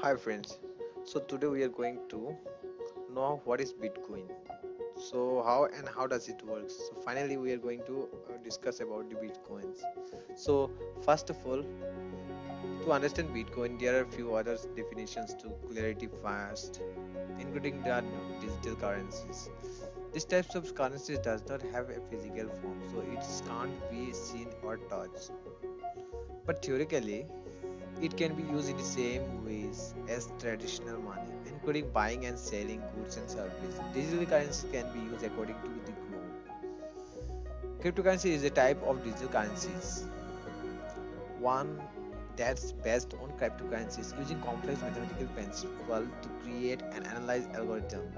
Hi friends. So today we are going to know what is Bitcoin. So how does it work? So finally we are going to discuss about the Bitcoins. So first of all, to understand Bitcoin, there are few other definitions to clarity fast, including the digital currencies. These types of currencies does not have a physical form, so it can't be seen or touched. But theoretically, it can be used in the same ways as traditional money, including buying and selling goods and services. Digital currency can be used according to the globe. Cryptocurrency is a type of digital currencies, one that's based on cryptocurrencies using complex mathematical principles to create and analyze algorithm.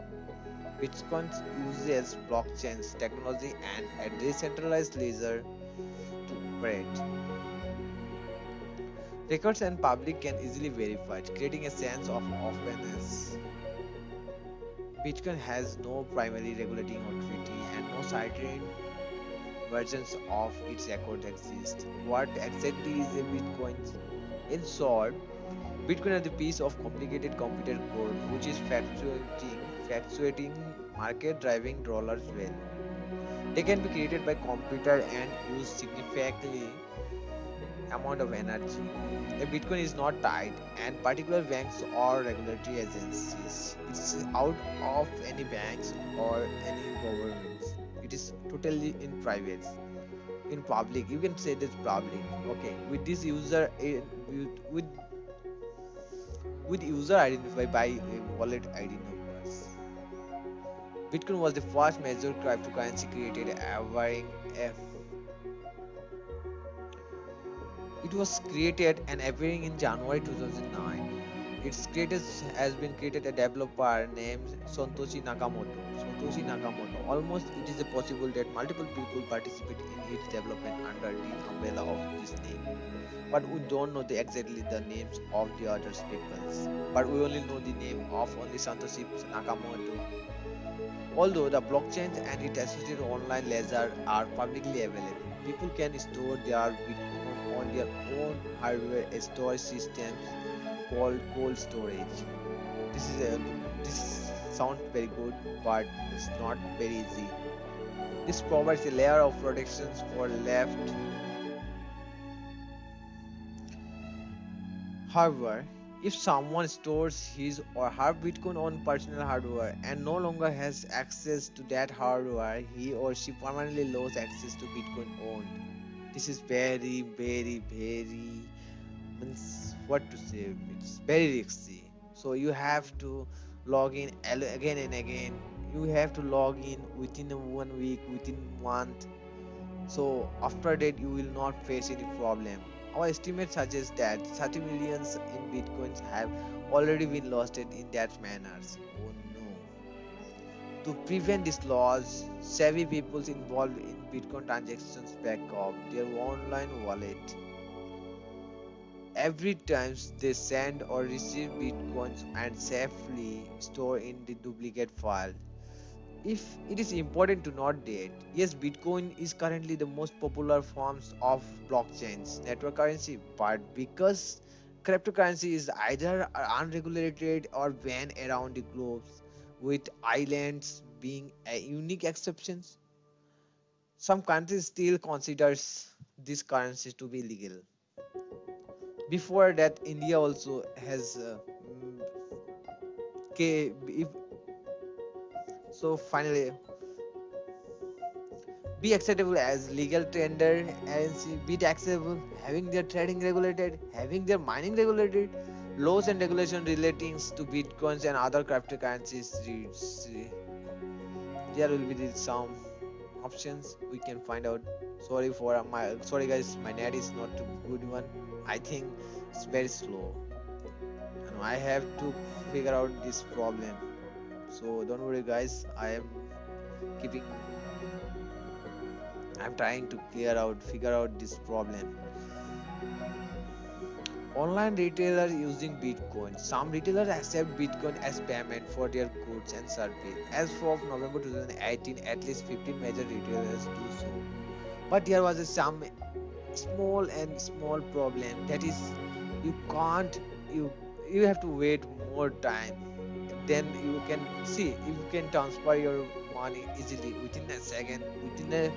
Bitcoin uses blockchains technology and a decentralized ledger to operate. Records and public can easily verify, creating a sense of openness. Bitcoin has no primary regulating authority and no certain versions of its records exist. What exactly is a Bitcoin? In short, Bitcoin is the piece of complicated computer code which is fluctuating market driving dollars well. They can be created by computer and use significantly amount of energy. A Bitcoin is not tied and particular banks or regulatory agencies. It's out of any banks or any governments. It is totally in private, in public. You can say this public. Okay, with this user with user identified by wallet ID numbers. Bitcoin was the first major cryptocurrency created, it was created and appearing in January 2009. Its creator has been created a developer named Satoshi Nakamoto. Satoshi Nakamoto. Almost it is possible that multiple people participate in its development under the umbrella of this name. But we don't know exactly the names of the other peoples. But we only know the name of only Satoshi Nakamoto. Although the blockchains and its associated online ledger are publicly available, people can store their Bitcoin on their own hardware storage systems called cold storage. This sounds very good, but it's not very easy. This provides a layer of protections for left. However, if someone stores his or her Bitcoin on personal hardware and no longer has access to that hardware, he or she permanently loses access to Bitcoin owned. This is very means what to say. It's very risky. So you have to log in again and again. You have to log in within a 1 week, within month, so after that you will not face any problem. Our estimate suggests that 30 millions in bitcoins have already been lost in that manner. Oh no. To prevent this loss, savvy people involved in bitcoin transactions back up their online wallet every time they send or receive bitcoins and safely store in the duplicate file. If it is important to note that yes, Bitcoin is currently the most popular forms of blockchains network currency, but because cryptocurrency is either unregulated or banned around the globe, with islands being a unique exceptions, some countries still considers this currency to be legal. Before that, India also has if so finally be acceptable as legal tender and be taxable, having their trading regulated, having their mining regulated, laws and regulation relating to bitcoins and other cryptocurrencies. There will be some options we can find out. Sorry guys, my net is not too good one. I think it's very slow, and I have to figure out this problem. So don't worry guys, keeping I'm trying to figure out this problem. Online retailers using Bitcoin. Some retailers accept Bitcoin as payment for their goods and service. As of November 2018, at least 15 major retailers do so. But there was some small problem. That is, you can't you you have to wait more time. Then you can see if you can transfer your money easily within a second, within a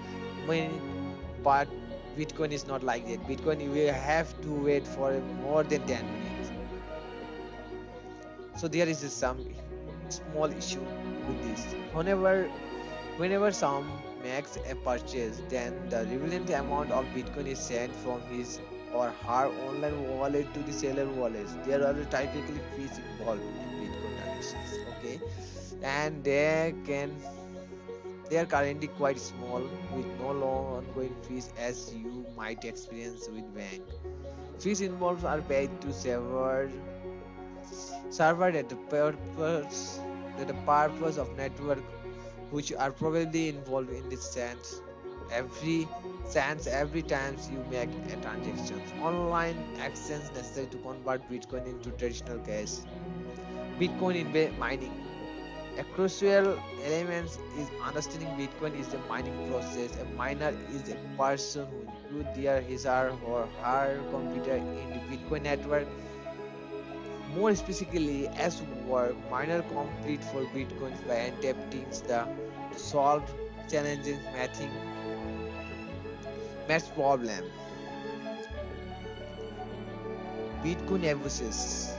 minute. But Bitcoin is not like that. Bitcoin you will have to wait for more than 10 minutes. So there is some small issue with this. Whenever some makes a purchase, then the relevant amount of Bitcoin is sent from his or her online wallet to the seller wallet. There are typically fees involved in Bitcoin transactions. Okay, and they are currently quite small with no long ongoing fees as you might experience with bank. Fees involved are paid to server at the purpose of network which are probably involved in this every times you make a transaction. Online actions necessary to convert Bitcoin into traditional cash. Bitcoin in mining. A crucial element is understanding Bitcoin is a mining process. A miner is a person who includes their his or her computer in the Bitcoin network. More specifically, as work miner complete for Bitcoins by attempting to solve challenging math problem. Bitcoin abuses.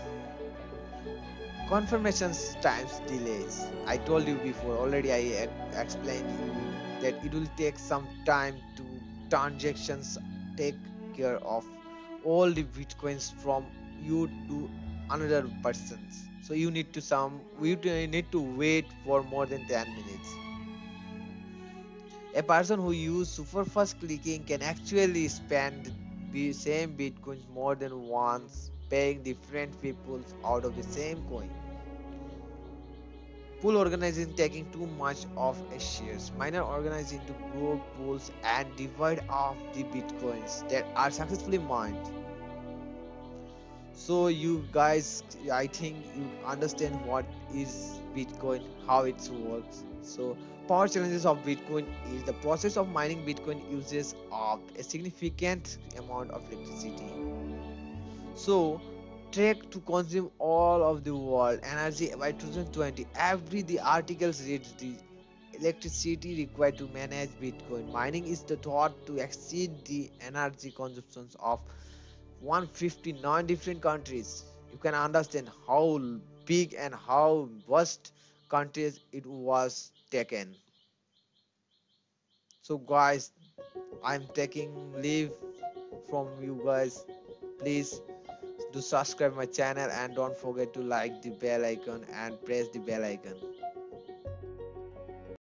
Confirmations times delays. I told you before already. I explained you that it will take some time to transactions take care of all the bitcoins from you to another persons. So you need to wait for more than 10 minutes. A person who use super fast clicking can actually spend the same bitcoins more than once, paying different people out of the same coin. Pool organizing taking too much of a shares. Miner organize into group pools and divide up the bitcoins that are successfully mined. So you guys, I think you understand what is Bitcoin, how it works. So power challenges of Bitcoin is the process of mining Bitcoin uses up a significant amount of electricity. So track to consume all of the world energy by 2020. Every the articles reads the electricity required to manage Bitcoin mining is the thought to exceed the energy consumptions of 159 different countries. You can understand how big and how vast countries it was taken. So guys, I'm taking leave from you guys. Please do subscribe my channel and don't forget to like the bell icon and press the bell icon.